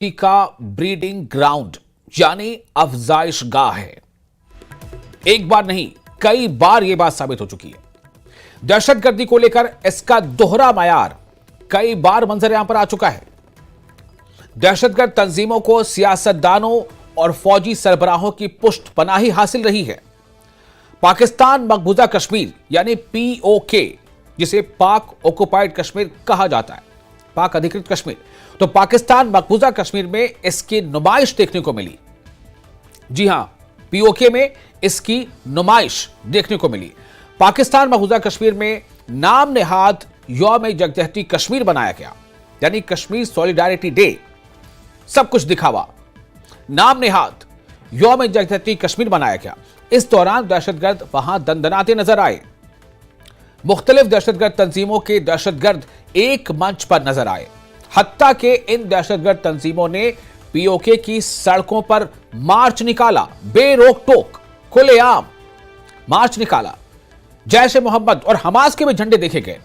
का breeding ground यानी अफजाइश गाह है। एक बार नहीं, कई बार यह बात साबित हो चुकी है। दहशतगर्दी को लेकर इसका दोहरा मायार कई बार मंजर यहां पर आ चुका है। दहशतगर्द तंजीमों को सियासतदानों और फौजी सरबराहों की पुष्टपनाही हासिल रही है। पाकिस्तान मकबूजा कश्मीर यानी पीओके, जिसे पाक ऑक्युपाइड कश्मीर कहा जाता है, पाक अधिकृत कश्मीर, तो पाकिस्तान मकबूजा कश्मीर में इसकी नुमाइश देखने को मिली। जी हां, पीओके में इसकी नुमाइश देखने को मिली। पाकिस्तान मकबूजा कश्मीर में नाम नेहाद यौम यकजहती कश्मीर बनाया गया, यानी कश्मीर सॉलिडारिटी डे। सब कुछ दिखावा, नाम नेहाद यौम यकजहती कश्मीर बनाया गया। इस दौरान दहशतगर्द वहां दंदनाते नजर आए। मुख्तलिफ दहशतगर्द तंजीमों के दहशतगर्द एक मंच पर नजर आए। हत्ता के इन दहशतगर्द तंजीमों ने पीओके की सड़कों पर मार्च निकाला, बेरोक टोक खुलेआम मार्च निकाला। जैश ए मोहम्मद और हमास के भी झंडे देखे गए।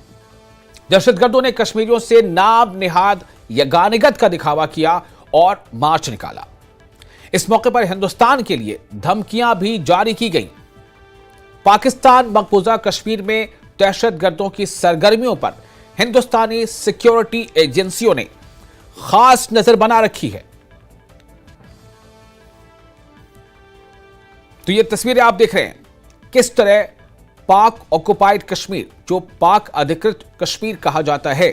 दहशतगर्दों ने कश्मीरियों से नाम निहाद यगानिगत का दिखावा किया और मार्च निकाला। इस मौके पर हिंदुस्तान के लिए धमकियां भी जारी की गई। पाकिस्तान मकबूजा कश्मीर में दहशतगर्दों की सरगर्मियों पर हिंदुस्तानी सिक्योरिटी एजेंसियों ने खास नजर बना रखी है। तो ये तस्वीरें आप देख रहे हैं, किस तरह पाक ऑक्युपाइड कश्मीर, जो पाक अधिकृत कश्मीर कहा जाता है,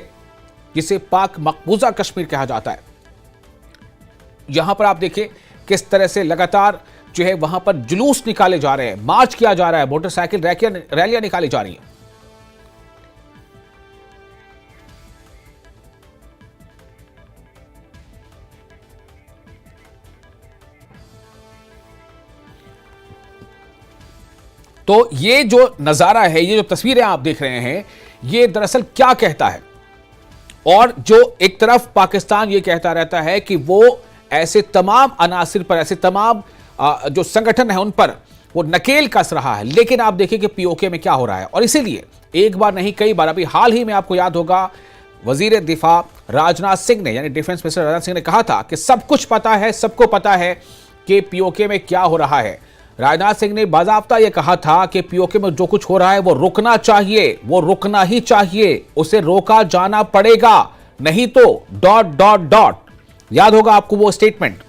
जिसे पाक मकबूजा कश्मीर कहा जाता है, यहां पर आप देखिए किस तरह से लगातार जो है वहां पर जुलूस निकाले जा रहे हैं, मार्च किया जा रहा है, मोटरसाइकिल रैलियां निकाली जा रही हैं। तो ये जो नजारा है, ये जो तस्वीरें आप देख रहे हैं, ये दरअसल क्या कहता है? और जो एक तरफ पाकिस्तान ये कहता रहता है कि वो ऐसे तमाम अनासिर पर, ऐसे तमाम जो संगठन है उन पर वो नकेल कस रहा है, लेकिन आप देखिए कि पीओके में क्या हो रहा है। और इसीलिए एक बार नहीं कई बार, अभी हाल ही में आपको याद होगा, वजीर दिफा राजनाथ सिंह ने, यानी डिफेंस मिनिस्टर राजनाथ सिंह ने कहा था कि सब कुछ पता है, सबको पता है कि पीओके में क्या हो रहा है। राजनाथ सिंह ने बाज़ाब्ता यह कहा था कि पीओके में जो कुछ हो रहा है वो रुकना चाहिए, वो रुकना ही चाहिए, उसे रोका जाना पड़ेगा, नहीं तो ... याद होगा आपको वो स्टेटमेंट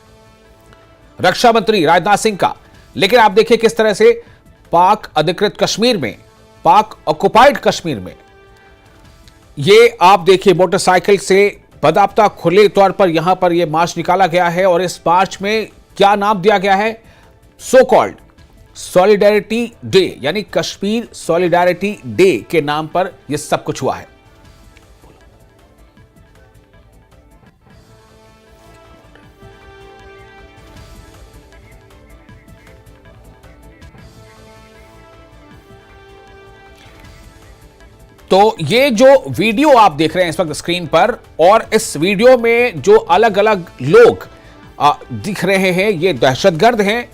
रक्षा मंत्री राजनाथ सिंह का। लेकिन आप देखिए किस तरह से पाक अधिकृत कश्मीर में, पाक ऑक्युपाइड कश्मीर में, ये आप देखिए मोटरसाइकिल से बाज़ाब्ता खुले तौर पर यहां पर यह मार्च निकाला गया है। और इस मार्च में क्या नाम दिया गया है? सो कॉल्ड सॉलिडारिटी डे, यानी कश्मीर सॉलिडारिटी डे के नाम पर यह सब कुछ हुआ है। तो ये जो वीडियो आप देख रहे हैं इस वक्त स्क्रीन पर, और इस वीडियो में जो अलग अलग लोग दिख रहे हैं, ये दहशतगर्द हैं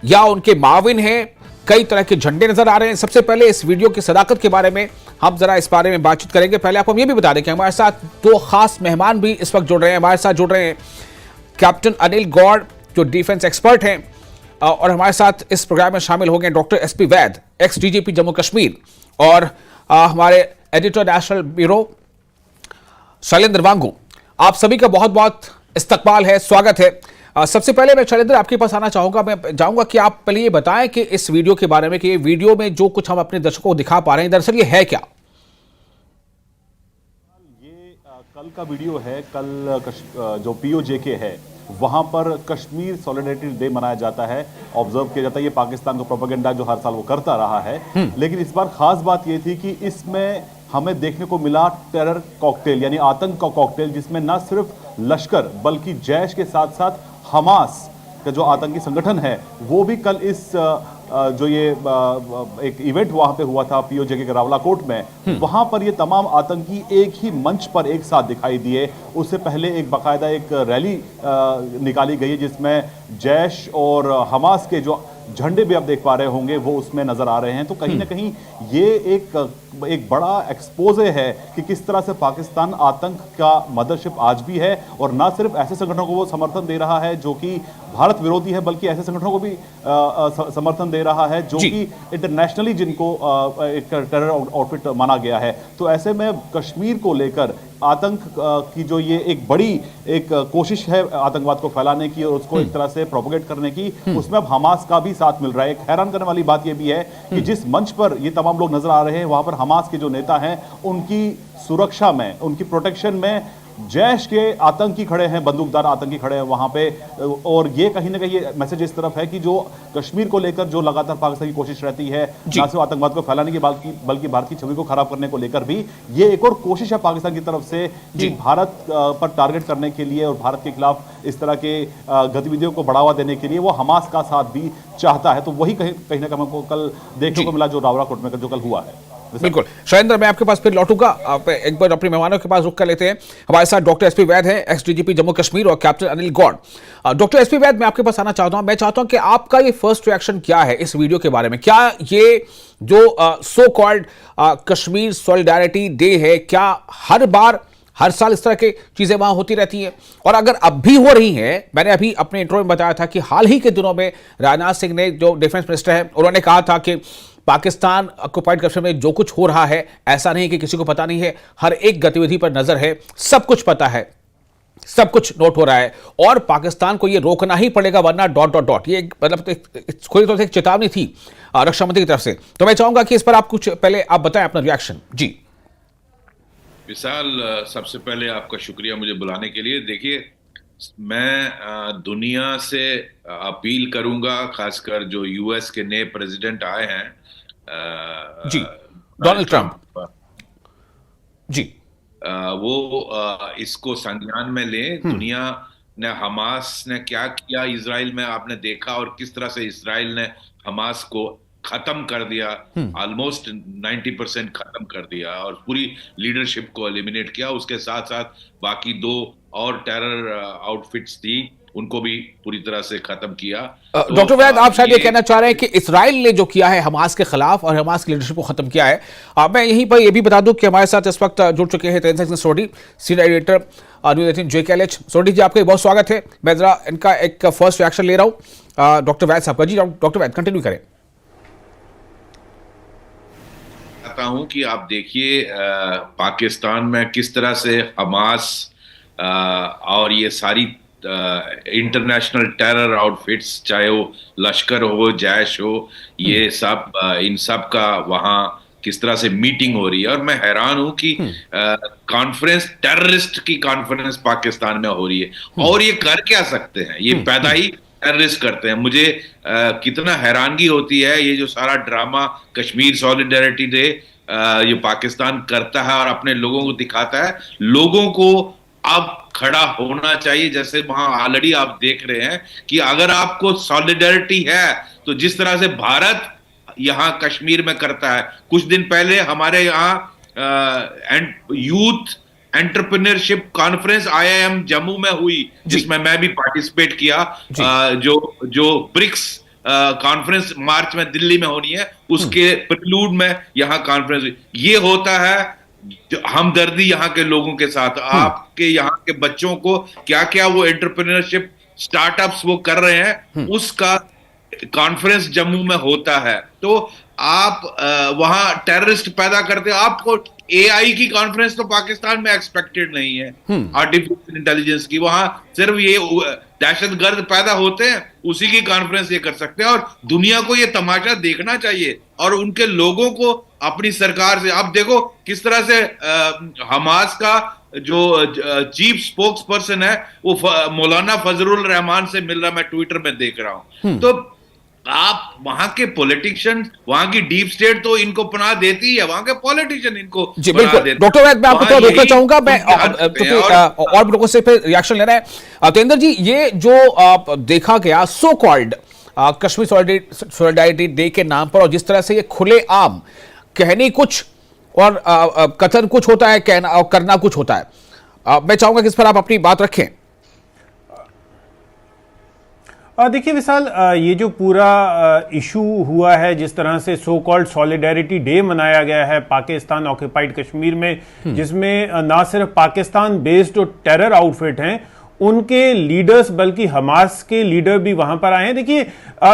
या उनके माविन हैं। कई तरह के झंडे नजर आ रहे हैं। सबसे पहले इस वीडियो की सदाकत के बारे में हम जरा इस बारे में बातचीत करेंगे। पहले आपको हम ये भी बता दें कि हमारे साथ दो खास मेहमान भी इस वक्त जुड़ रहे हैं। हमारे साथ जुड़ रहे हैं कैप्टन अनिल गौड़, जो डिफेंस एक्सपर्ट हैं, और हमारे साथ इस प्रोग्राम में शामिल हो गए डॉक्टर SP वैद, एक्स DGP जम्मू कश्मीर, और हमारे एडिटर नेशनल ब्यूरो शैलेंद्र वांगू। आप सभी का बहुत बहुत इस्तकबाल है, स्वागत है। सबसे पहले मैं शैलेंद्र आपके पास आना चाहूंगा। मैं चाहूंगा कि आप पहले ये बताएं कि इस वीडियो के बारे में, कि ये वीडियो में जो कुछ हम अपने दर्शकों को दिखा पा रहे हैं, दरअसल ये है क्या? ये कल का वीडियो है। कल जो POJK है वहां पर कश्मीर सॉलिडारिटी डे मनाया जाता है, ऑब्जर्व किया जाता है। ये पाकिस्तान का प्रोपेगेंडा जो हर साल वो करता रहा है, लेकिन इस बार खास बात ये थी कि इसमें हमें देखने को मिला टेरर कॉकटेल, यानी आतंक का कॉकटेल, जिसमें न सिर्फ लश्कर बल्कि जैश के साथ साथ हमास का जो आतंकी संगठन है वो भी कल इस जो ये एक इवेंट वहां पे हुआ था POJK के रावलाकोट में, वहां पर ये तमाम आतंकी एक ही मंच पर एक साथ दिखाई दिए। उससे पहले एक बाकायदा एक रैली निकाली गई है जिसमें जैश और हमास के जो झंडे भी आप देख पा रहे होंगे वो उसमें नजर आ रहे हैं। तो कहीं ना कहीं ये एक बड़ा एक्सपोजे है कि किस तरह से पाकिस्तान आतंक का मदरशिप आज भी है, और ना सिर्फ ऐसे संगठनों को वो समर्थन दे रहा है जो कि भारत विरोधी है, बल्कि ऐसे संगठनों को भी समर्थन दे रहा है जो कि इंटरनेशनली जिनको एक टेरर आउटफिट माना गया है। तो ऐसे में कश्मीर को लेकर आतंक की जो ये एक बड़ी एक कोशिश है आतंकवाद को फैलाने की और उसको एक तरह से प्रोपोगेट करने की, उसमें अब हमास का भी साथ मिल रहा है। एक हैरान करने वाली बात ये भी है कि जिस मंच पर ये तमाम लोग नजर आ रहे हैं वहां पर हमास के जो नेता हैं उनकी सुरक्षा में, उनकी प्रोटेक्शन में जैश के आतंकी खड़े हैं, बंदूकदार आतंकी खड़े हैं वहां पे। और ये कहीं ना कहीं मैसेज इस तरफ है कि जो कश्मीर को लेकर जो लगातार पाकिस्तान की कोशिश रहती है ना सिर्फ आतंकवाद को फैलाने की बल्कि भारत की छवि को खराब करने को लेकर भी, ये एक और कोशिश है पाकिस्तान की तरफ से कि भारत पर टारगेट करने के लिए और भारत के खिलाफ इस तरह के गतिविधियों को बढ़ावा देने के लिए वो हमास का साथ भी चाहता है। तो वही कहीं ना कहीं हमको कल देखने को मिला जो रावराकोट में जो कल हुआ है। बिल्कुल शैलेंद्र, मैं आपके पास फिर लौटूंगा। आप एक बार अपने मेहमानों के पास रुक कर लेते हैं। हमारे साथ डॉक्टर एसपी वैद हैं, एक्स डीजीपी जम्मू कश्मीर, और captain Anil Gaur. Doctor S P, Vaid आपके पास आना चाहता हूं। मैं चाहता हूं कि आपका ये फर्स्ट रिएक्शन क्या है इस वीडियो के बारे में। क्या ये जो so called Kashmir solidarity day है, क्या हर साल इस तरह की चीजें वहां होती रहती हैं? और अगर अब भी हो रही हैं, मैंने अभी अपने इंट्रो में बताया था कि हाल ही के दिनों में राजनाथ सिंह ने, जो डिफेंस मिनिस्टर है, उन्होंने कहा था कि पाकिस्तान ऑक्युपाइड कश्मीर में जो कुछ हो रहा है ऐसा नहीं कि किसी को पता नहीं है, हर एक गतिविधि पर नजर है, सब कुछ पता है, सब कुछ नोट हो रहा है और पाकिस्तान को यह रोकना ही पड़ेगा वरना ... ये मतलब खुली तौर से एक चेतावनी थी रक्षा मंत्री की तरफ से। तो मैं चाहूंगा कि इस पर आप कुछ पहले आप बताएं अपना रिएक्शन। जी विशाल, सबसे पहले आपका शुक्रिया मुझे बुलाने के लिए। देखिए, मैं दुनिया से अपील करूंगा, खासकर जो यूएस के नए प्रेसिडेंट आए हैं, जी डोनाल्ड ट्रंप जी, वो इसको संज्ञान में लें। दुनिया ने हमास ने क्या किया इजराइल में आपने देखा, और किस तरह से इजराइल ने हमास को खत्म कर दिया, ऑलमोस्ट 90% खत्म कर दिया और पूरी लीडरशिप को एलिमिनेट किया। उसके साथ साथ बाकी 2 और टेरर आउटफिट्स थी, उनको भी पूरी तरह से खत्म किया। डॉक्टर वैद, आप शायद ये कहना चाह रहे हैं कि इसराइल ने जो किया है हमास के खिलाफ और हमास की लीडरशिप को खत्म किया है। मैं यहीं पर ये भी बता दूं कि हमारे साथ इस वक्त जुड़ चुके हैं तेंजिंग सोडी, सीनियर एडिटर न्यूज़ 18 JKLH। सोडी जी, आपका बहुत स्वागत है। मैं जरा इनका एक फर्स्ट रिएक्शन ले रहा हूं डॉक्टर वैद साहब का। जी डॉक्टर वैद, कंटिन्यू करें। हूं कि आप देखिए पाकिस्तान में किस तरह से हमास और ये सारी इंटरनेशनल टेरर आउटफिट्स, चाहे वो लश्कर हो, जैश हो, ये सब इन सब का वहां किस तरह से मीटिंग हो रही है। और मैं हैरान हूं कि कॉन्फ्रेंस, टेररिस्ट की कॉन्फ्रेंस पाकिस्तान में हो रही है और ये कर क्या सकते हैं, ये पैदा ही टेररिस्ट करते हैं। मुझे कितना हैरानगी होती है ये जो सारा ड्रामा कश्मीर सॉलिडारिटी डे ये पाकिस्तान करता है और अपने लोगों को दिखाता है। लोगों को अब खड़ा होना चाहिए, जैसे वहां ऑलरेडी आप देख रहे हैं कि अगर आपको सॉलिडारिटी है तो जिस तरह से भारत यहां कश्मीर में करता है। कुछ दिन पहले हमारे यहां youth entrepreneurship conference IIM Jammu में हुई, जिसमें मैं भी पार्टिसिपेट किया। जो ब्रिक्स कॉन्फ्रेंस मार्च में दिल्ली में होनी है, उसके प्रिलूड में यहां कॉन्फ्रेंस हुई। ये होता है हमदर्दी यहाँ के लोगों के साथ। आपके यहाँ के बच्चों को क्या क्या वो एंटरप्रेन्योरशिप स्टार्टअप्स वो कर रहे हैं, उसका कॉन्फ्रेंस जम्मू में होता है। तो आप वहां टेररिस्ट पैदा करते हो। आपको AI की कॉन्फ्रेंस तो पाकिस्तान में एक्सपेक्टेड नहीं है, आर्टिफिशियल इंटेलिजेंस की। वहां सिर्फ ये दहशतगर्द पैदा होते हैं, उसी की कॉन्फ्रेंस ये कर सकते हैं। और दुनिया को ये तमाशा देखना चाहिए और उनके लोगों को अपनी सरकार से, आप देखो किस तरह से हमास का जो चीफ स्पोक्स पर्सन है वो मौलाना फजलुर रहमान से मिल रहा, मैं ट्विटर में देख रहा हूं। तो आप वहां के पॉलिटिशियन, वहां की डीप स्टेट तो इनको पनाह देती है, वहां के पॉलिटिशियन इनको पनाह देते। डॉक्टर वैद, मैं आपको थोड़ा रोकना चाहूंगा, मैं और लोगों से फिर रिएक्शन लेना है। तेंदर जी, ये जो देखा गया so called Kashmir solidarity day के नाम पर, और जिस तरह से ये खुले आम कहने कुछ और कथन कुछ होता है, कहना और करना कुछ होता है, मैं चाहूंगा कि इस पर आप अपनी बात रखें। देखिए विशाल, ये जो पूरा इशू हुआ है, जिस तरह से सो कॉल्ड सॉलिडेरिटी डे मनाया गया है पाकिस्तान ऑक्यूपाइड कश्मीर में, जिसमें ना सिर्फ पाकिस्तान बेस्ड जो टेरर आउटफिट हैं उनके लीडर्स बल्कि हमास के लीडर भी वहां पर आए हैं। देखिए,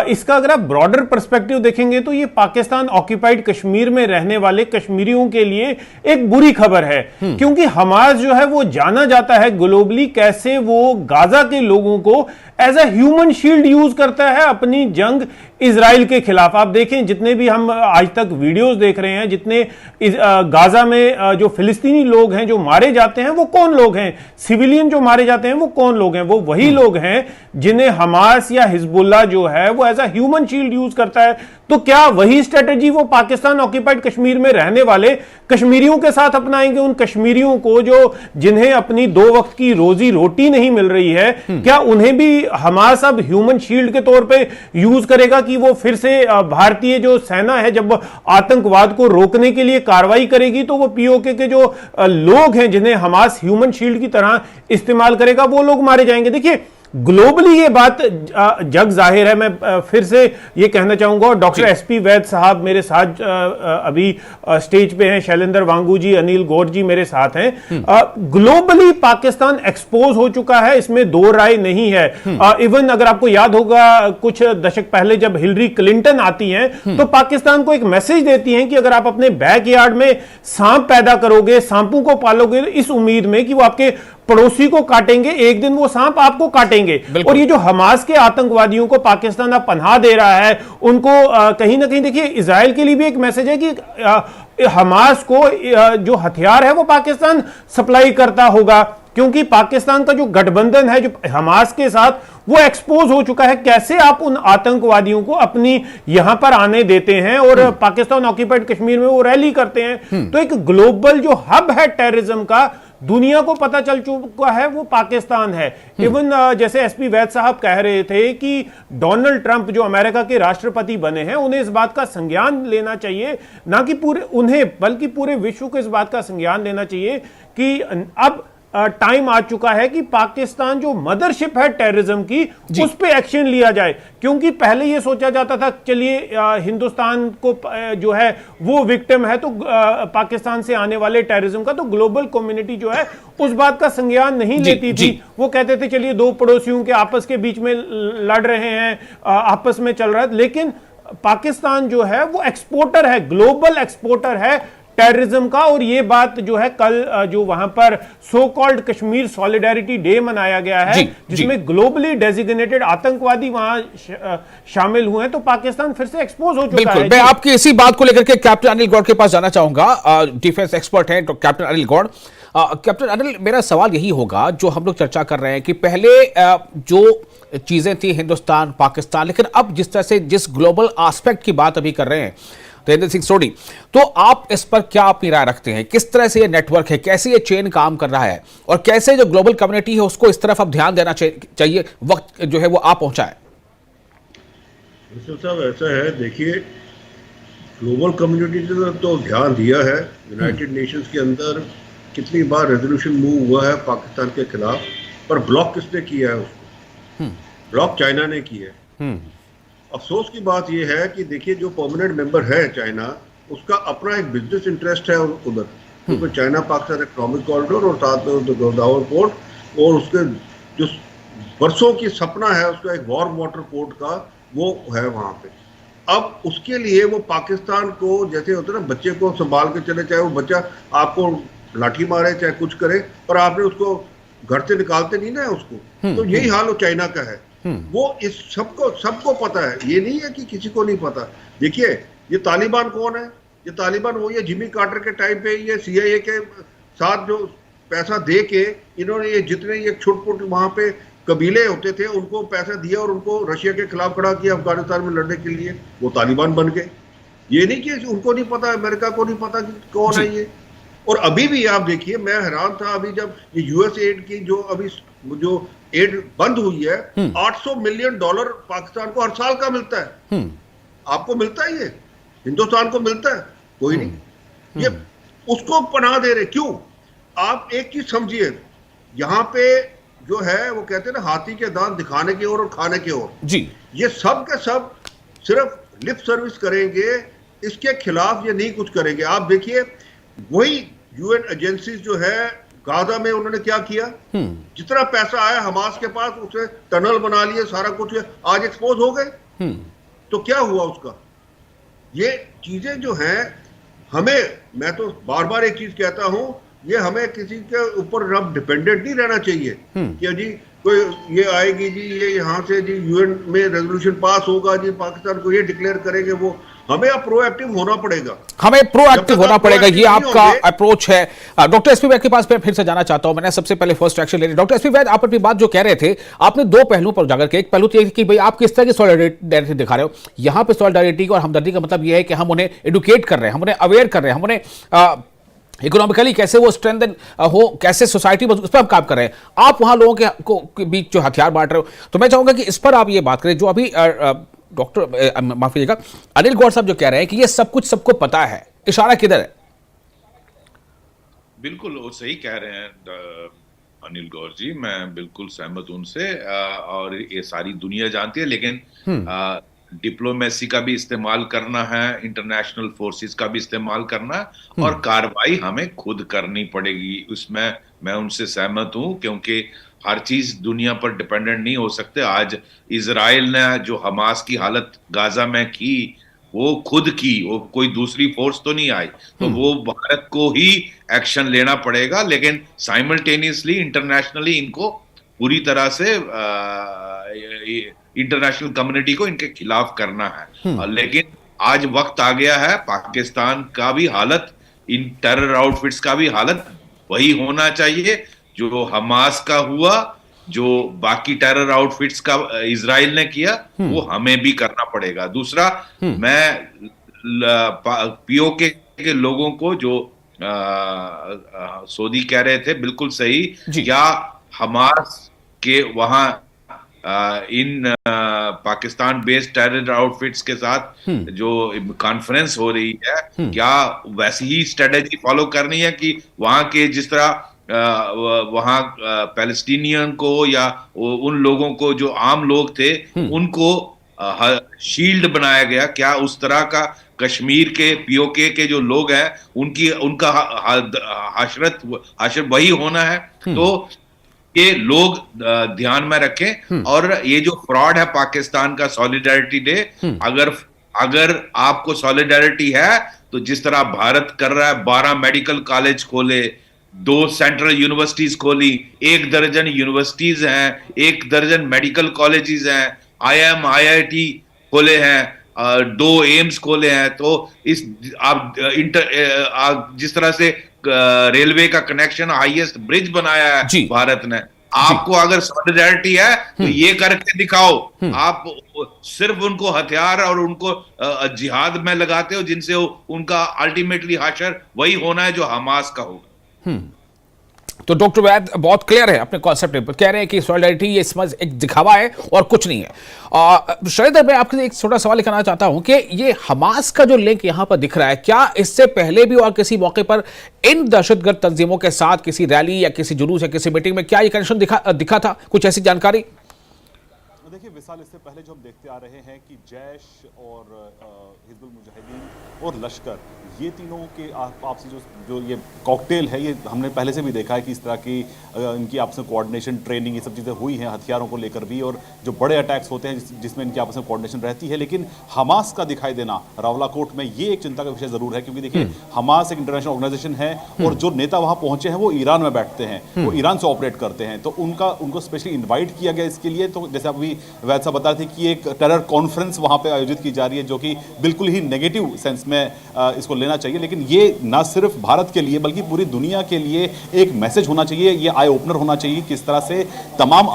इसका अगर आप ब्रॉडर पर्सपेक्टिव देखेंगे तो ये पाकिस्तान ऑक्यूपाइड कश्मीर में रहने वाले कश्मीरियों के लिए एक बुरी खबर है, क्योंकि हमास जो है वो जाना जाता है ग्लोबली कैसे वो गाजा के लोगों को as a human shield use करता है अपनी जंग इजराइल के खिलाफ। आप देखें, जितने भी हम आज तक वीडियोस देख रहे हैं, जितने गाजा में जो फिलिस्तीनी लोग हैं जो मारे जाते हैं, वो कौन लोग हैं? सिविलियन जो मारे जाते हैं वो कौन लोग हैं? वो वही लोग हैं जिन्हें हमास या हिजबुल्लाह जो है वो as a human shield use करता है। तो क्या वही स्ट्रेटेजी वो पाकिस्तान ऑक्यूपाइड कश्मीर में रहने वाले कश्मीरियों के साथ अपनाएंगे? उन कश्मीरियों को जो जिन्हें अपनी 2 वक्त की रोजी रोटी नहीं मिल रही है, क्या उन्हें भी हमास अब ह्यूमन शील्ड के तौर पे यूज करेगा कि वो फिर से भारतीय जो सेना है जब आतंकवाद को रोकने के लिए कार्रवाई करेगी तो वो पीओके के जो लोग हैं जिन्हें हमास ह्यूमन शील्ड की तरह इस्तेमाल करेगा, वो लोग मारे जाएंगे? देखिए, ग्लोबली ये बात जग जाहिर है। मैं फिर से ये कहना चाहूंगा, और डॉक्टर एसपी वैद साहब मेरे साथ अभी स्टेज पे हैं, शैलेंद्र वांगू जी, अनिल गौर जी मेरे साथ हैं। ग्लोबली पाकिस्तान एक्सपोज हो चुका है, इसमें दो राय नहीं है। इवन अगर आपको याद होगा कुछ दशक पहले जब हिलरी क्लिंटन आती हैं तो पाकिस्तान को एक मैसेज देती हैं कि अगर आप अपने बैकयार्ड में सांप पैदा करोगे, सांपों को पालोगे इस उम्मीद में कि वो आपके पड़ोसी को काटेंगे, एक दिन वो सांप आपको काटेंगे। और ये जो हमास के आतंकवादियों को पाकिस्तान अब पनाह दे रहा है, उनको कहीं ना कहीं देखिए इजराइल के लिए भी एक मैसेज है कि हमास को जो हथियार है वो पाकिस्तान सप्लाई करता होगा, क्योंकि पाकिस्तान का जो गठबंधन है जो हमास के साथ वो एक्सपोज हो चुका है। कैसे आप उन आतंकवादियों को अपनी यहां पर आने देते हैं और पाकिस्तान ऑक्यूपाइड कश्मीर में वो रैली करते हैं? तो एक ग्लोबल जो हब है टेररिज्म का, दुनिया को पता चल चुका है, वो पाकिस्तान है। इवन जैसे एसपी वैद साहब कह रहे थे कि डोनाल्ड ट्रंप जो अमेरिका के राष्ट्रपति बने हैं, उन्हें इस बात का संज्ञान लेना चाहिए, ना कि पूरे उन्हें बल्कि पूरे विश्व को इस बात का संज्ञान लेना चाहिए कि अब टाइम आ चुका है कि पाकिस्तान जो मदरशिप है टेररिज्म की, उस पे एक्शन लिया जाए। क्योंकि पहले ये सोचा जाता था चलिए हिंदुस्तान को जो है वो विक्टिम है, तो पाकिस्तान से आने वाले टेररिज्म का तो ग्लोबल कम्युनिटी जो है उस बात का संज्ञान नहीं लेती थी। वो कहते थे चलिए दो पड़ोसियों के आपस के बीच में लड़ रहे हैं, आपस में चल रहा है। लेकिन पाकिस्तान जो है वो एक्सपोर्टर है, ग्लोबल एक्सपोर्टर है टेररिज्म का। और ये बात जो है कल जो वहां पर so called Kashmir solidarity day मनाया गया है, जिसमें ग्लोबली डेजिग्नेटेड आतंकवादी वहां शामिल हुए हैं, तो पाकिस्तान फिर से एक्सपोज हो चुका है। मैं आपकी इसी बात को लेकर के कैप्टन अनिल गौड़ के पास जाना चाहूंगा, डिफेंस एक्सपर्ट हैं तो कैप्टन अनिल गौड़। कैप्टन अनिल, मेरा सवाल यही होगा जो हम लोग चर्चा कर रहे हैं कि पहले जो चीजें थी हिंदुस्तान पाकिस्तान, लेकिन अब जिस तरह से जिस ग्लोबल एस्पेक्ट की बात अभी कर रहे हैं तेंदुल सिंह सोडी, तो आप इस पर क्या अपनी राय रखते हैं? किस तरह से ये नेटवर्क है, कैसे ये चेन काम कर रहा है, और कैसे जो ग्लोबल कम्युनिटी है उसको इस तरफ अब ध्यान देना चाहिए, वक्त जो है वो आप पहुंचाए? साहब ऐसा है, देखिए ग्लोबल कम्युनिटी ने तो ध्यान दिया है। यूनाइटेड नेशंस के अंदर कितनी बार रेजोल्यूशन मूव हुआ है पाकिस्तान के खिलाफ, पर ब्लॉक किसने किया है उसको? ब्लॉक चाइना ने किया है। अफसोस की बात यह है कि देखिए जो परमानेंट मेंबर है चाइना, उसका अपना एक बिजनेस इंटरेस्ट है उधर, क्योंकि चाइना पाकिस्तान इकोनॉमिक कॉरिडोर और साथ में गोदावरी पोर्ट, और उसके जो बरसों की सपना है उसका एक वार्म वाटर पोर्ट का, वो है वहाँ पे। अब उसके लिए वो पाकिस्तान को, जैसे होता है ना बच्चे को संभाल के चले, चाहे वो बच्चा आपको लाठी मारे चाहे कुछ करे, पर आपने उसको घर से निकालते नहीं ना उसको। तो यही हाल चाइना का है। वो इस सबको पता है, ये नहीं है कि किसी को नहीं पता। देखिए ये तालिबान कौन है? ये तालिबान वो ये जिमी कार्टर के टाइम पे ये CIA के साथ जो पैसा दे के इन्होंने ये जितने ये छुटपुट वहां पे कबीले होते थे उनको पैसा दिया और उनको रशिया के खिलाफ खड़ा किया अफगानिस्तान में लड़ने के लिए, वो तालिबान बन गए। ये नहीं कि उनको नहीं पता, अमेरिका को नहीं पता कि कौन है ये। और अभी भी आप देखिए, मैं हैरान था अभी जब ये US एड की जो एड बंद हुई है, $800 मिलियन पाकिस्तान को हर साल का मिलता है। आपको मिलता है? ये हिंदुस्तान को मिलता है? कोई नहीं। ये उसको पनाह दे रहे, क्यों? आप एक चीज समझिए, यहाँ पे जो है वो कहते हैं ना हाथी के दांत दिखाने की ओर और खाने की ओर, जी, ये सब के सब सिर्फ लिप सर्विस करेंगे, इसके खिलाफ ये नहीं कुछ करेंगे। आप देखिए वही यूएन एजेंसीज जो है गाजा में उन्होंने क्या किया, जितना पैसा आया हमास के पास उसे टनल बना लिए, सारा कुछ आज एक्सपोज हो गए। तो क्या हुआ उसका? ये चीजें जो हैं हमें, मैं तो बार बार एक चीज कहता हूं, ये हमें किसी के ऊपर अब डिपेंडेंट नहीं रहना चाहिए कि जी कोई ये आएगी जी, ये यहाँ से जी यूएन में रेजोल्यूशन पास होगा जी, पाकिस्तान को ये डिक्लेयर करेंगे, वो हमें अब प्रोएक्टिव होना पड़ेगा, हमें प्रोएक्टिव होना पड़ेगा। ये proactive आपका नहीं होंगे। अप्रोच है। डॉक्टर एसपी वैद के पास मैं फिर से जाना चाहता हूं। मैंने सबसे पहले फर्स्ट एक्शन ले लिया। डॉक्टर एसपी वैद, आप अपनी बात जो कह रहे थे, आपने दो पहलुओं पर उजागर किया। एक पहलू तो ये कि भाई आप किस तरह की सॉलिडेरिटी दिखा रहे हो। यहां पे सॉलिडेरिटी और हमदर्दी का मतलब यह है कि हम उन्हें एडुकेट कर रहे हैं, हम उन्हें अवेयर कर रहे हैं, हम उन्हें इकोनॉमिकली कैसे वो स्ट्रेंथन हो, कैसे सोसाइटी उस पर हम काम कर रहे हैं। आप वहां लोगों के बीच जो हथियार बांट रहे हो, तो मैं चाहूंगा कि इस पर आप ये बात करें जो अभी डॉक्टर माफ कीजिएगा अनिल गौर साहब जो कह रहे हैं कि ये सब कुछ सबको पता है, इशारा किधर है? बिल्कुल वो सही कह रहे हैं अनिल गौर जी, मैं बिल्कुल सहमत उनसे। और ये सारी दुनिया जानती है, लेकिन डिप्लोमेसी का भी इस्तेमाल करना है, इंटरनेशनल फोर्सेस का भी इस्तेमाल करना है, और कार्रवाई हमें खुद करनी पड़ेगी। उसमें मैं उनसे सहमत हूं, क्योंकि हर चीज दुनिया पर डिपेंडेंट नहीं हो सकते। आज इजराइल ने जो हमास की हालत गाजा में की, वो खुद की, वो कोई दूसरी फोर्स तो नहीं आई, तो वो भारत को ही एक्शन लेना पड़ेगा। लेकिन साइमल्टेनियसली इंटरनेशनली इनको पूरी तरह से इंटरनेशनल कम्युनिटी को इनके खिलाफ करना है। लेकिन आज वक्त आ गया है, पाकिस्तान का भी हालत, इन टेरर आउटफिट्स का भी हालत वही होना चाहिए जो हमास का हुआ, जो बाकी टेरर आउटफिट्स का इजराइल ने किया, वो हमें भी करना पड़ेगा। दूसरा, मैं पीओके के लोगों को जो सऊदी कह रहे थे, बिल्कुल सही, क्या हमास के वहां इन पाकिस्तान बेस्ड टेरर आउटफिट्स के साथ जो कॉन्फ्रेंस हो रही है, क्या वैसी ही स्ट्रेटेजी फॉलो करनी है कि वहां के जिस तरह वहां पैलेस्टीनियन को या उन लोगों को जो आम लोग थे उनको शील्ड बनाया गया, क्या उस तरह का कश्मीर के पीओके के जो लोग हैं उनका हाशर वही होना है? तो ये लोग ध्यान में रखें। और ये जो फ्रॉड है पाकिस्तान का सॉलिडारिटी डे, अगर आपको सॉलिडारिटी है तो जिस तरह भारत कर रहा है, 12 मेडिकल कॉलेज खोले, 2 सेंट्रल यूनिवर्सिटीज खोली, 1 दर्जन यूनिवर्सिटीज हैं, 1 दर्जन मेडिकल कॉलेजेस हैं, IIT खोले हैं, 2 एम्स खोले हैं। तो इस आप जिस तरह से रेलवे का कनेक्शन, हाईएस्ट ब्रिज बनाया है भारत ने, आपको अगर सॉलिडारिटी है तो ये करके दिखाओ। आप सिर्फ उनको हथियार और उनको जिहाद में लगाते हो, जिनसे उनका अल्टीमेटली हाशर वही होना है जो हमास का होगा। तो डॉक्टर वैद बहुत क्लियर है अपने कॉन्सेप्ट पर, कह रहे हैं कि सॉलिडारिटी ये समझ एक दिखावा है और कुछ नहीं है। श्रीधर, मैं आपसे एक छोटा सवाल करना चाहता हूं कि ये हमास का जो लिंक यहां पर दिख रहा है, क्या इससे पहले भी और किसी मौके पर इन दहशतगर्द तंजीमों के साथ किसी रैली या किसी जुलूस या किसी मीटिंग में क्या ये कनेक्शन दिखा था? कुछ ऐसी जानकारी? देखिए विशाल, इससे पहले जो हम देखते आ रहे हैं कि जैश और हिजबुल मुजाहिदीन और लश्कर, ये तीनों के आपसी जो ये कॉकटेल है, ये हमने पहले से भी देखा है कि इस तरह की इनकी आपस में कोऑर्डिनेशन, ट्रेनिंग, ये सब चीज़ें हुई हैं हथियारों को लेकर भी, और जो बड़े अटैक्स होते हैं जिसमें इनकी आपस में कोऑर्डिनेशन रहती है। लेकिन हमास का दिखाई देना रावलाकोट में, ये एक चिंता का विषय जरूर है, क्योंकि देखिए हमास एक इंटरनेशनल ऑर्गेनाइजेशन है और जो नेता वहाँ पहुंचे हैं वो ईरान में बैठते हैं, वो ईरान से ऑपरेट करते हैं। तो उनको स्पेशली इन्वाइट किया गया इसके लिए। तो जैसे अभी वैद साहब बता रहे थे कि एक टेरर कॉन्फ्रेंस वहाँ पे आयोजित की जा रही है, जो कि बिल्कुल ही नेगेटिव सेंस में इसको लेना चाहिए। लेकिन ये ना सिर्फ भारत के लिए बल्कि पूरी दुनिया के लिए एक मैसेज होना चाहिए, ये आई ओपनर होना चाहिए किस तरह से तमाम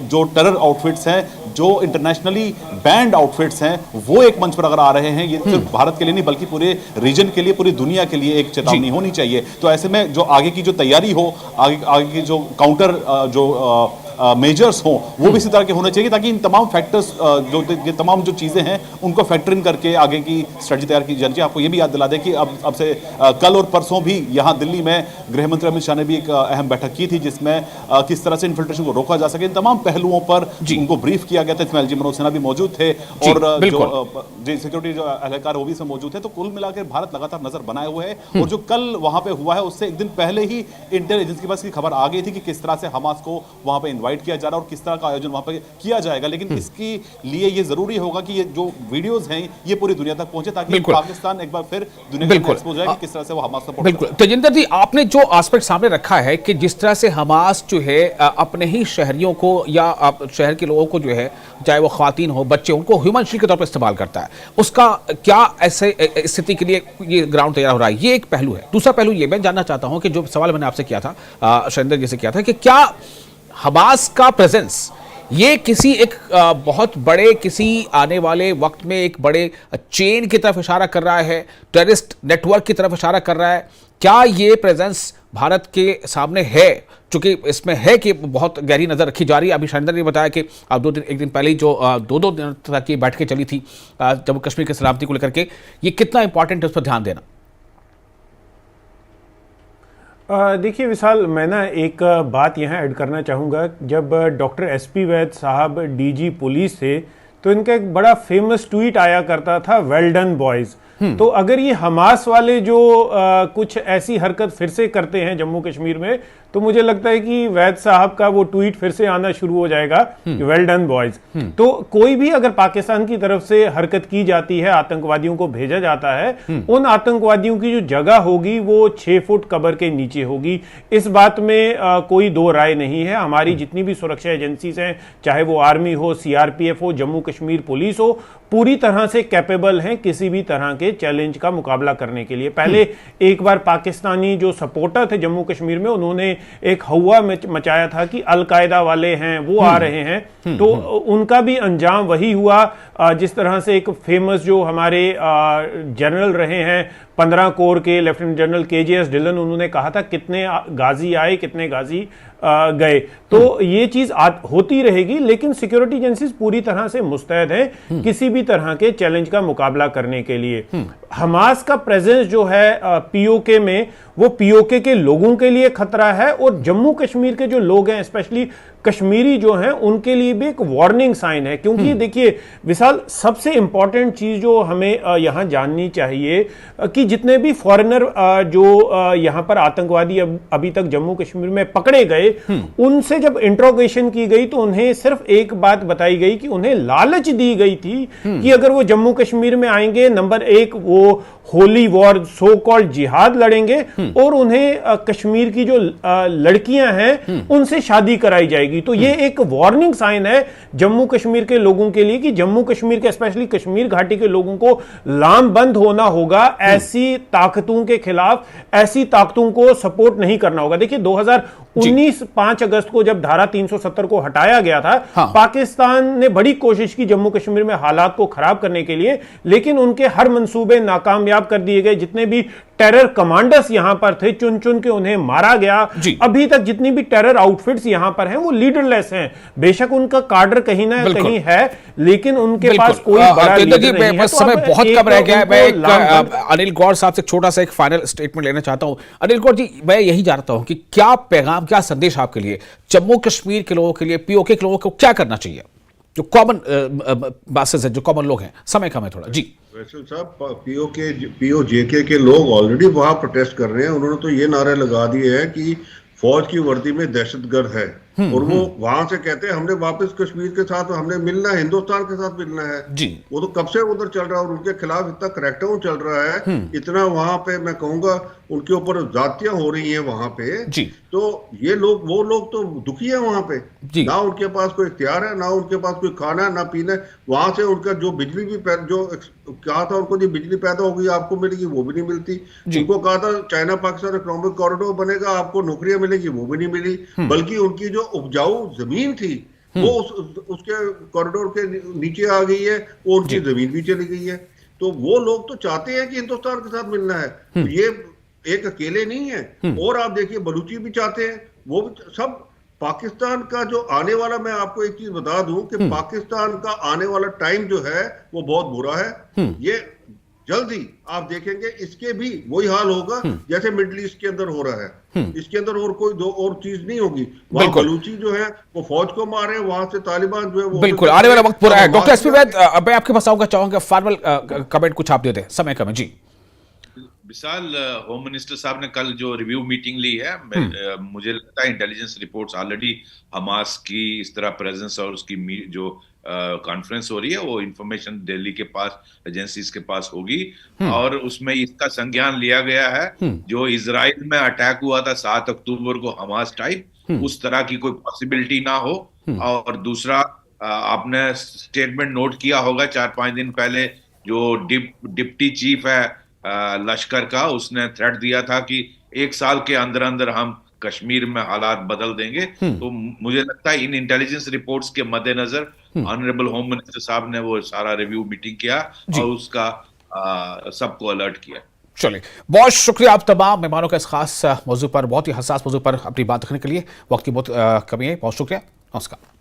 जो टेरर आउटफिट्स हैं, जो इंटरनेशनली बैंड आउटफिट्स हैं, वो एक मंच पर अगर आ रहे हैं, ये सिर्फ भारत के लिए नहीं बल्कि पूरे रीजन के लिए, पूरी दुनिया के लिए एक चेतावनी होनी चाहिए। तो ऐसे में जो आगे की जो तैयारी हो, आगे की जो काउंटर जो मेजर्स हों वो भी इसी तरह के होने चाहिए, ताकि इन तमाम फैक्टर्स ये तमाम जो चीज़ें हैं उनको फैक्टर इन करके आगे की स्ट्रेटजी तैयार की जानी चाहिए। आपको ये भी याद दिला दें कि अब से कल और परसों भी यहाँ दिल्ली में गृह मंत्री अमित शाह ने भी एक अहम बैठक की थी, जिसमें किस तरह से इन्फिल्ट्रेशन को रोका जा सके, इन तमाम पहलुओं पर उनको ब्रीफ किया गया था। इसमें एलजी मनोज सिन्हा भी मौजूद थे और जो सिक्योरिटी जो एहलकार वो भी इसमें मौजूद थे। तो कुल मिलाकर भारत लगातार नजर बनाए हुए है और जो कल वहां पे हुआ है उससे एक दिन पहले ही इंटेल एजेंसी के पास की खबर आ गई थी कि किस तरह से हमास को वहां पे इनवाइट किया जा रहा है और किस तरह का आयोजन वहां पे किया जाएगा। लेकिन इसके लिए ये जरूरी होगा कि ये जो वीडियोस हैं ये पूरी दुनिया तक पहुंचे, ताकि पाकिस्तान एक बार फिर दुनिया को एक्सपोज हो जाए कि किस तरह से वो हमास सपोर्ट। बिल्कुल तेजिंदर जी, आपने जो एस्पेक्ट सामने रखा है कि जिस तरह से हमास जो है अपने ही शहरियों को या शहर के लोगों को जो है, चाहे वो ख्वातीन हो बच्चे, उनको ह्यूमन शील्ड के तौर पर इस्तेमाल करता है, उसका क्या ऐसे स्थिति के लिए ये ग्राउंड तैयार हो रहा है? ये एक पहलू है। दूसरा पहलू ये मैं जानना चाहता हूं कि जो सवाल मैंने आपसे किया था, शैलेंद्र जी से किया था, कि क्या हमास का प्रेजेंस ये किसी एक बहुत बड़े किसी आने वाले वक्त में एक बड़े चेन की तरफ इशारा कर रहा है, टेररिस्ट नेटवर्क की तरफ इशारा कर रहा है? क्या ये प्रेजेंस भारत के सामने है? चूंकि इसमें है कि बहुत गहरी नजर रखी जा रही है। अभी शैलेंद्र ने बताया कि अब एक दिन पहले ही जो दो दिन तक की बैठकें चली थी जम्मू कश्मीर की सलामती को लेकर के, ये कितना इंपॉर्टेंट है उस पर ध्यान देना? देखिए विशाल, मैं ना एक बात यहाँ ऐड करना चाहूँगा। जब डॉक्टर एसपी वैद साहब डीजी पुलिस थे तो इनका एक बड़ा फेमस ट्वीट आया करता था, वेल डन बॉयज। तो अगर ये हमास वाले जो कुछ ऐसी हरकत फिर से करते हैं जम्मू कश्मीर में, तो मुझे लगता है कि वैद साहब का वो ट्वीट फिर से आना शुरू हो जाएगा, वेल डन बॉयज। तो कोई भी अगर पाकिस्तान की तरफ से हरकत की जाती है, आतंकवादियों को भेजा जाता है, उन आतंकवादियों की जो जगह होगी वो 6 फुट कब्र के नीचे होगी। इस बात में कोई दो राय नहीं है। हमारी जितनी भी सुरक्षा एजेंसीज हैं, चाहे वो आर्मी हो, सीआरपीएफ हो, जम्मू कश्मीर पुलिस हो, पूरी तरह से कैपेबल हैं किसी भी तरह के चैलेंज का मुकाबला करने के लिए। पहले एक बार पाकिस्तानी जो सपोर्टर थे जम्मू कश्मीर में, उन्होंने एक हवा मचाया था कि अलकायदा वाले हैं वो आ रहे हैं, तो उनका भी अंजाम वही हुआ जिस तरह से एक फेमस जो हमारे जनरल रहे हैं 15 कोर के लेफ्टिनेंट जनरल केजेएस ढिल्लन, उन्होंने कहा था कितने गाजी आए कितने गाजी गए। तो ये चीज होती रहेगी, लेकिन सिक्योरिटी एजेंसीज पूरी तरह से मुस्तैद हैं किसी भी तरह के चैलेंज का मुकाबला करने के लिए। हमास का प्रेजेंस जो है पीओके में, वो पीओके के लोगों के लिए खतरा है और जम्मू कश्मीर के जो लोग हैं, स्पेशली कश्मीरी जो हैं, उनके लिए भी एक वार्निंग साइन है। क्योंकि देखिए विशाल, सबसे इंपॉर्टेंट चीज जो हमें यहां जाननी चाहिए कि जितने भी फॉरेनर जो यहां पर आतंकवादी अभी तक जम्मू कश्मीर में पकड़े गए, उनसे जब इंट्रोगेशन की गई तो उन्हें सिर्फ एक बात बताई गई कि उन्हें लालच दी गई थी कि अगर वो जम्मू कश्मीर में आएंगे, नंबर 1 वो होली वॉर सो कॉल्ड जिहाद लड़ेंगे और उन्हें कश्मीर की जो लड़कियां हैं उनसे शादी कराई जाएगी। तो ये एक वार्निंग साइन है जम्मू कश्मीर के लोगों के लिए कि जम्मू कश्मीर के स्पेशली कश्मीर घाटी के लोगों को लामबंद होना होगा, ऐसी ताकतों के खिलाफ, ऐसी ताकतों को सपोर्ट नहीं करना होगा। देखिए 2019 5 अगस्त को जब धारा 370 को हटाया गया था, पाकिस्तान ने बड़ी कोशिश की जम्मू कश्मीर में हालात को खराब करने के लिए, लेकिन उनके हर मंसूबे नाकामयाब कर दिए गए। जितने भी टेरर कमांडर्स यहां पर थे, चुन चुन के उन्हें मारा गया। अभी तक जितनी भी टेरर आउटफिट्स यहां पर हैं वो लीडरलेस हैं। बेशक उनका कार्डर कहीं ना कहीं है, लेकिन उनके पास कोई बड़ा लीडर नहीं है। समय बहुत कम रह गया है। मैं अनिल गौर साहब से छोटा सा एक फाइनल स्टेटमेंट लेना चाहता हूं। अनिल गौर जी, मैं यही जानता हूं कि क्या पैगाम, क्या संदेश आपके लिए, जम्मू कश्मीर के लोगों के लिए, पीओके के लोगों को क्या करना चाहिए, जो कॉमन बासेस है, जो कॉमन लोग हैं? समय कम है थोड़ा जी। वैसे साहब, पीओजेके के लोग ऑलरेडी वहां प्रोटेस्ट कर रहे हैं। उन्होंने तो ये नारे लगा दिए हैं कि फौज की वर्दी में दहशतगर्द है, और वो वहां से कहते हैं हमने वापस कश्मीर के साथ हमने मिलना है, हिंदुस्तान के साथ मिलना है जी। वो तो कब से उधर चल रहा है और उनके खिलाफ इतना क्रैकडाउन चल रहा है, इतना वहां पे मैं कहूंगा उनके ऊपर जातियां हो रही हैं वहां पे जी। तो ये लोग, वो लोग तो दुखी है वहां पे, ना उनके पास कोई इख्तियार है, ना उनके पास कोई खाना ना पीना। वहां से उनका जो बिजली भी जो कहा था उनको, बिजली पैदा होगी आपको मिलेगी, वो भी नहीं मिलती। उनको कहा था चाइना पाकिस्तान इकोनॉमिक कॉरिडोर बनेगा, आपको नौकरियां मिलेगी, वो भी नहीं मिली। बल्कि उनकी जो उपजाऊ जमीन थी वो उसके कॉरिडोर के नीचे आ गई है, वो उनकी जमीन भी चली गई है। तो वो लोग तो चाहते हैं कि हिंदुस्तान के साथ मिलना है, ये एक अकेले नहीं है। और आप देखिए बलूची भी चाहते हैं, वो सब पाकिस्तान का जो आने वाला, मैं आपको एक चीज बता दूं कि पाकिस्तान का आने वाला टाइम जो है वो बहुत बुरा है। ये जल्दी आप देखेंगे इसके भी वही हाल होगा जैसे मिडिल ईस्ट के अंदर हो रहा है। इसके अंदर और कोई दो और चीज नहीं होगी। वहां बलूची जो है वो फौज को मारे, वहां से तालिबान जो है वो बिल्कुल आने वाला वक्त पूरा है। डॉक्टर एसपी वैद, मैं आपके पास आऊंगा, चाहूंगा फार्मल कमेंट कुछ आप दे दें, समय कम है जी। विशाल, होम मिनिस्टर साहब ने कल जो रिव्यू मीटिंग ली है, मुझे लगता है इंटेलिजेंस रिपोर्ट्स ऑलरेडी हमास की इस तरह प्रेजेंस और उसकी जो कॉन्फ्रेंस हो रही है वो इंफॉर्मेशन दिल्ली के पास एजेंसीज के पास होगी और उसमें इसका संज्ञान लिया गया है। जो इजराइल में अटैक हुआ था 7 अक्टूबर को हमास टाइप, उस तरह की कोई पॉसिबिलिटी ना हो। और दूसरा, आपने स्टेटमेंट नोट किया होगा 4-5 दिन पहले जो डिप्टी चीफ है लश्कर का, उसने थ्रेट दिया था कि 1 साल के अंदर अंदर हम कश्मीर में हालात बदल देंगे। तो मुझे लगता है इन इंटेलिजेंस रिपोर्ट्स के मद्देनजर ऑनरेबल होम मिनिस्टर साहब ने वो सारा रिव्यू मीटिंग किया और उसका सबको अलर्ट किया। चलिए, बहुत शुक्रिया आप तमाम मेहमानों का इस खास मौजू पर, बहुत ही हसास मौजू पर अपनी बात रखने के लिए। वक्त की बहुत कमी है। बहुत शुक्रिया, नमस्कार।